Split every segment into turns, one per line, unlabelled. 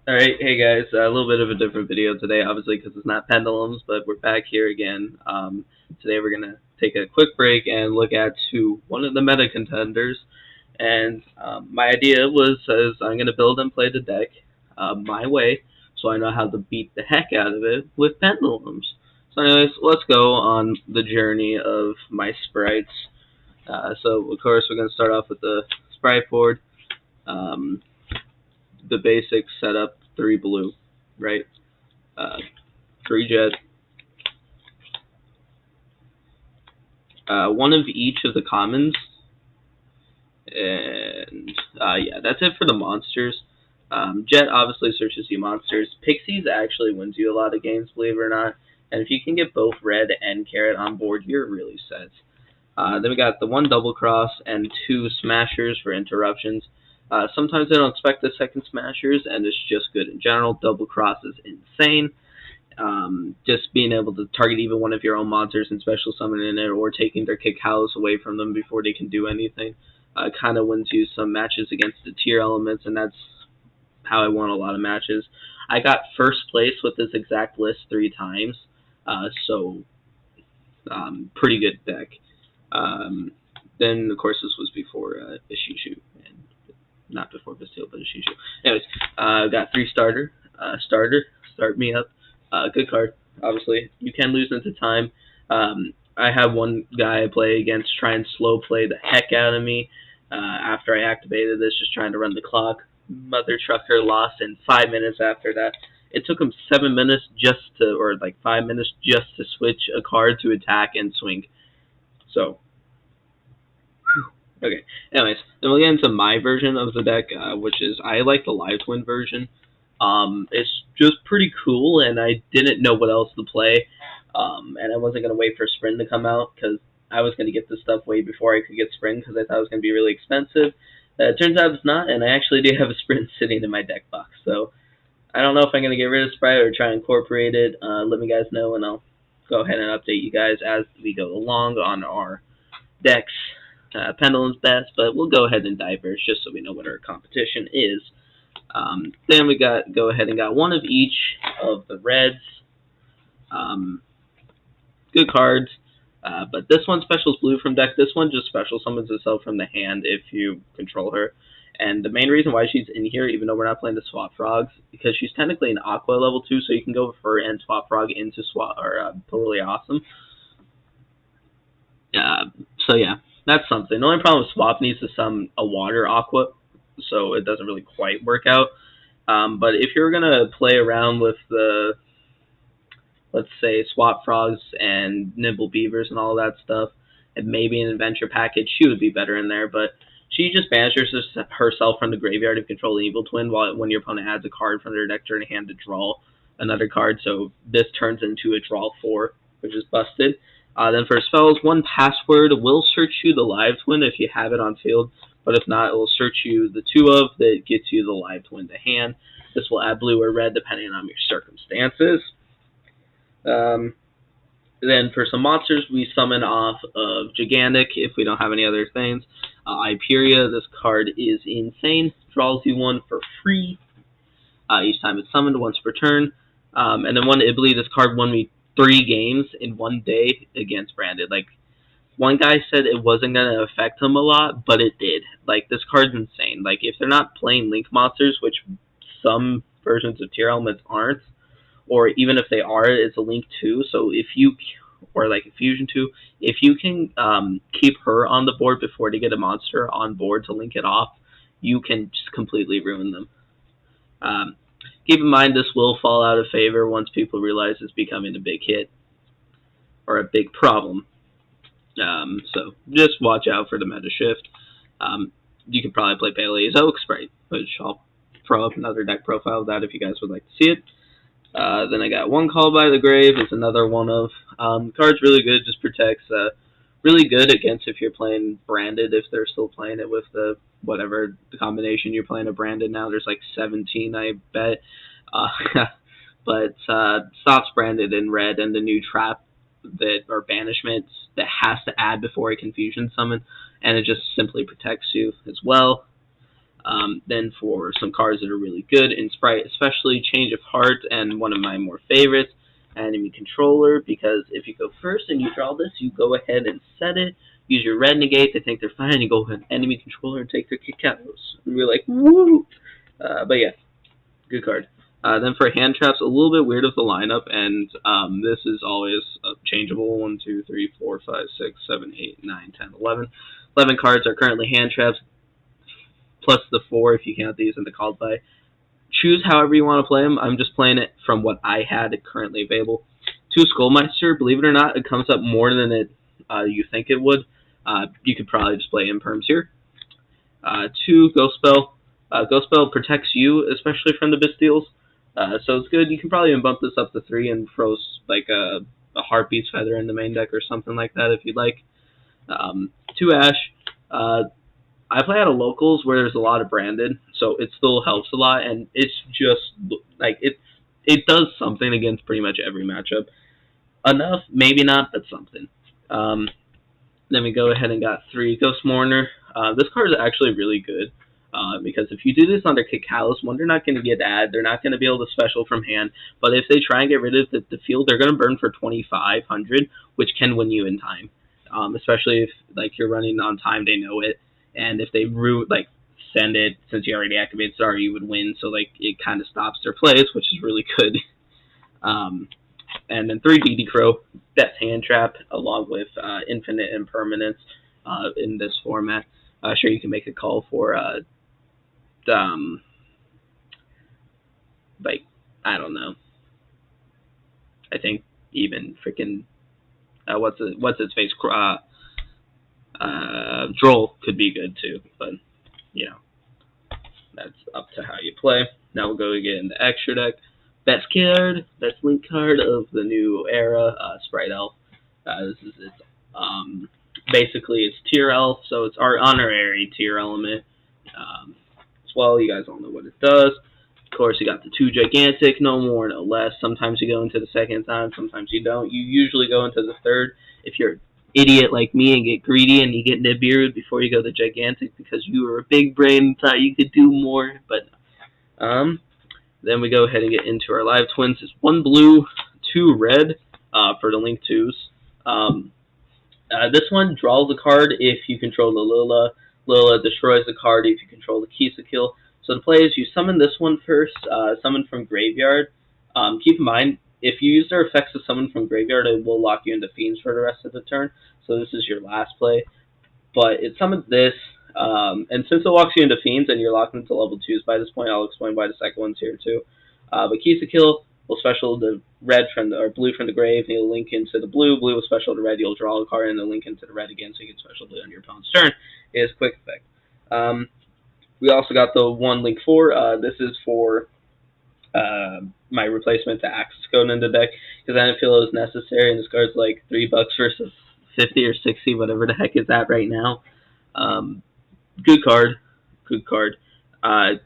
Alright, hey guys, a little bit of a different video today, obviously because it's not pendulums, but we're back here again. Today we're going to take a quick break and look at one of the meta contenders. And my idea was I'm going to build and play the deck my way, so I know how to beat the heck out of it with pendulums. So anyways, let's go on the journey of my sprites. So of course we're going to start off with the sprite board. Um, the basic setup, 3 blue, right? Uh, 3 jet, one of each of the commons, and yeah, that's it for the monsters. Jet obviously searches you monsters. Pixies actually wins you a lot of games, believe it or not. And if you can get both red and carrot on board, you're really set. Then we got the 1 double cross and 2 smashers for interruptions. Sometimes I don't expect the second smashers, and it's just good in general. Double cross is insane. Just being able to target even one of your own monsters and special summoning it, or taking their kick house away from them before they can do anything, kind of wins you some matches against the tier elements, and that's how I won a lot of matches. I got first place with this exact list 3 times, so pretty good deck. Um, then, of course, this was before Ishishu, and not before Bastille, but Ishishu. Anyways, got 3 starter, start me up. Good card, obviously. You can lose into time. I have one guy I play against try and slow play the heck out of me after I activated this, just trying to run the clock. Mother trucker lost in 5 minutes after that. It took him 7 minutes just to, or like 5 minutes just to switch a card to attack and swing. So, okay. Anyways, then we'll get into my version of the deck, which is I like the Live Twin version. It's just pretty cool, and I didn't know what else to play. And I wasn't gonna wait for Spring to come out because I was gonna get this stuff way before I could get Spring because I thought it was gonna be really expensive. It turns out it's not, and I actually do have a Sprint sitting in my deck box. So I don't know if I'm gonna get rid of Sprite or try and incorporate it. Let me guys know, and I'll go ahead and update you guys as we go along on our decks. Pendulum's best, but we'll go ahead and diverge just so we know what our competition is. Then we go ahead and got one of each of the reds. Um, Good cards. But this one specials blue from deck. This one just special summons itself from the hand if you control her. And the main reason why she's in here, even though we're not playing the Swap Frogs, because she's technically an Aqua level 2, so you can go for her and Swap Frog into Swap, or Totally Awesome. Uh, so yeah, that's something. The only problem with Swap needs to summon a Water Aqua, so it doesn't really quite work out. But if you're gonna play around with the, let's say, Swap Frogs and Nimble Beavers and all that stuff, and maybe an Adventure package, she would be better in there. But she just banishes herself from the graveyard to control an Evil Twin when your opponent adds a card from their deck during a hand to draw another card. So this turns into a draw 4, which is busted. Then for spells, 1 password will search you the Live Twin if you have it on field, but if not, it will search you the 2 of that gets you the Live Twin to hand. This will add blue or red depending on your circumstances. Um, then for some monsters, we summon off of Gigantic if we don't have any other things. Hyperia, this card is insane. Draws you 1 for free each time it's summoned, once per turn. And then 1 Ibli, this card won me 3 games in 1 day against Branded. Like, one guy said it wasn't going to affect him a lot, but it did. Like, this card's insane. Like, if they're not playing Link monsters, which some versions of Tier Elements aren't, or even if they are, it's a Link 2, so if you, or like a Fusion 2, if you can keep her on the board before they get a monster on board to link it off, you can just completely ruin them. Keep in mind this will fall out of favor once people realize it's becoming a big hit or a big problem. So just watch out for the meta shift. You could probably play Pele's Twin-Spright, which I'll throw up another deck profile of that if you guys would like to see it. Then I got 1 Call by the Grave. It's another one of cards. Really good. Just protects. Really good against if you're playing Branded. If they're still playing it with the whatever the combination you're playing of Branded now. There's like 17, I bet. But stops Branded in red, and the new trap that or banishment that has to add before a Confusion summon, and it just simply protects you as well. Then for some cards that are really good in Sprite, especially Change of Heart and one of my more favorites, Enemy Controller, because if you go first and you draw this, you go ahead and set it, use your red negate, they think they're fine, you go ahead Enemy Controller and take their Kikatos. And we're like, woo! But yeah, good card. Then for hand traps, a little bit weird of the lineup, and this is always changeable. 1, 2, 3, 4, 5, 6, 7, 8, 9, 10, 11. 11 cards are currently hand traps, plus the 4 if you count these in the called by. Choose however you want to play them. I'm just playing it from what I had currently available. 2 Skullmeister, believe it or not, it comes up more than you think it would. You could probably just play Imperms here. 2 Ghost Spell. Ghost Spell protects you, especially from the Bestials. So it's good. You can probably even bump this up to 3 and throw like a Heartbeat's Feather in the main deck or something like that if you'd like. 2 Ash. I play out of locals where there's a lot of branded, so it still helps a lot, and it's just like it does something against pretty much every matchup. Enough, maybe not, but something. Then we go ahead and got 3 Ghost Mourner. This card is actually really good. Because if you do this under Kikalos, one, they're not going to get ad, they're not going to be able to special from hand, but if they try and get rid of the field, they're going to burn for 2,500, which can win you in time. Especially if like you're running on time, they know it, and if they send it, since you already activated Star, you would win, so like it kind of stops their plays, which is really good. And then 3 DD Crow, that's hand trap, along with Infinite Impermanence in this format. Sure, you can make a call for I don't know. I think even freaking what's its face Droll could be good too, but you know that's up to how you play. Now we'll go get in the extra deck. Best card, best link card of the new era, Sprite Elf. This is its basically it's tier elf, so it's our honorary tier element. As well, you guys all know what it does. Of course, you got the 2 gigantic, no more, no less. Sometimes you go into the second time, sometimes you don't. You usually go into the third if you're an idiot like me and get greedy and you get Nibiru before you go to gigantic because you were a big brain and thought you could do more. But then we go ahead and get into our live twins. It's 1 blue, 2 red for the link 2s. This one draws a card if you control the Lila. Lila destroys the card if you control the Kisa kill. So the play is you summon this one first, summon from graveyard. Keep in mind, if you use their effects to summon from graveyard, it will lock you into Fiends for the rest of the turn. So this is your last play. But it summons this, and since it locks you into Fiends and you're locked into level 2s by this point, I'll explain why the second one's here too. But Kisa kill will special the red or blue from the grave, and you'll link into the blue. Blue will special the red. You'll draw a card and then link into the red again, so you can special blue on your opponent's turn. It is quick effect. We also got the 1 link 4. This is for my replacement to Axis Code in the deck because I didn't feel it was necessary, and this card's like $3 versus 50 or 60, whatever the heck it's at right now. Good card. Good card.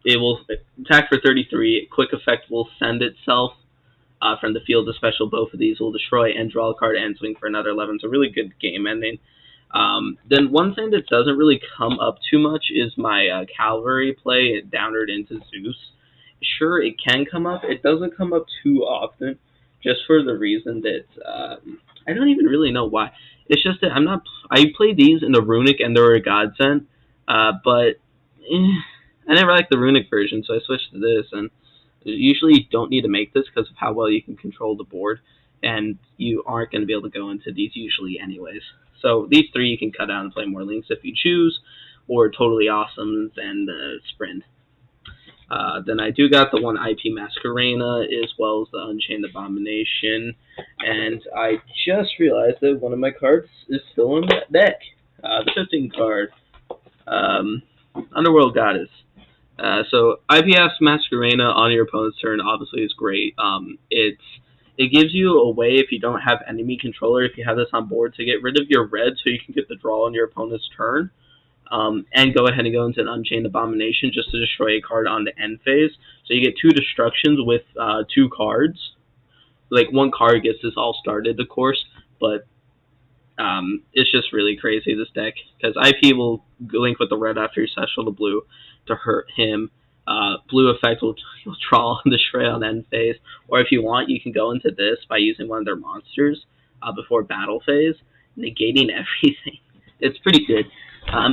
It will attack for 33. Quick effect will send itself from the field to special. Both of these will destroy and draw a card and swing for another 11. So really good game ending. Then one thing that doesn't really come up too much is my Cavalry play, Downward into Zeus. Sure, it can come up. It doesn't come up too often, just for the reason that I don't even really know why. It's just that I played these in the Runic and they were a godsend, but I never liked the Runic version, so I switched to this. And usually you don't need to make this because of how well you can control the board, and you aren't going to be able to go into these usually anyways. So these 3 you can cut out and play more links if you choose, or Totally Awesomes and Sprint. Then I do got the 1 IP Masquerena as well as the Unchained Abomination, and I just realized that one of my cards is still in that deck. The 15 card, Underworld Goddess. So IPS Masquerena on your opponent's turn obviously is great. It gives you a way, if you don't have enemy controller, if you have this on board, to get rid of your red so you can get the draw on your opponent's turn. And go ahead and go into an Unchained Abomination just to destroy a card on the end phase. So you get 2 destructions with 2 cards. Like, 1 card gets this all started, of course, but it's just really crazy, this deck. Because IP will link with the red after you special the blue. to hurt him. Blue effect will you'll draw the Shred on end phase, or if you want, you can go into this by using one of their monsters before battle phase, negating everything. It's pretty good.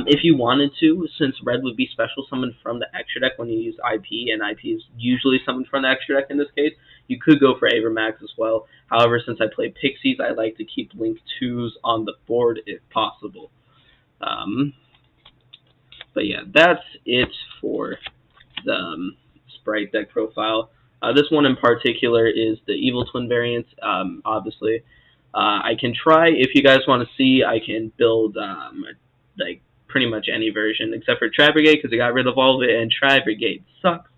If you wanted to, since red would be special summoned from the extra deck when you use IP, and IP is usually summoned from the extra deck in this case, you could go for Avermax as well. However, since I play Pixies, I like to keep Link 2s on the board if possible. But yeah, that's it for the Sprite deck profile. This one in particular is the Evil Twin variant, obviously. I can try, if you guys want to see, I can build like pretty much any version except for Tri Brigade because I got rid of all of it, and Tri Brigade sucks.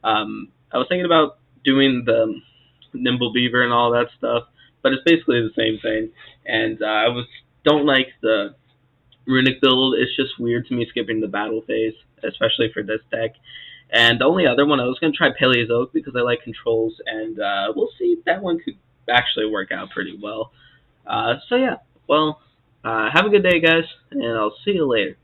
I was thinking about doing the Nimble Beaver and all that stuff, but it's basically the same thing. And don't like the Runic build. It's just weird to me skipping the battle phase, especially for this deck. And the only other one, I was going to try Paleozoic because I like controls, and we'll see. That one could actually work out pretty well. So yeah, well, have a good day, guys, and I'll see you later.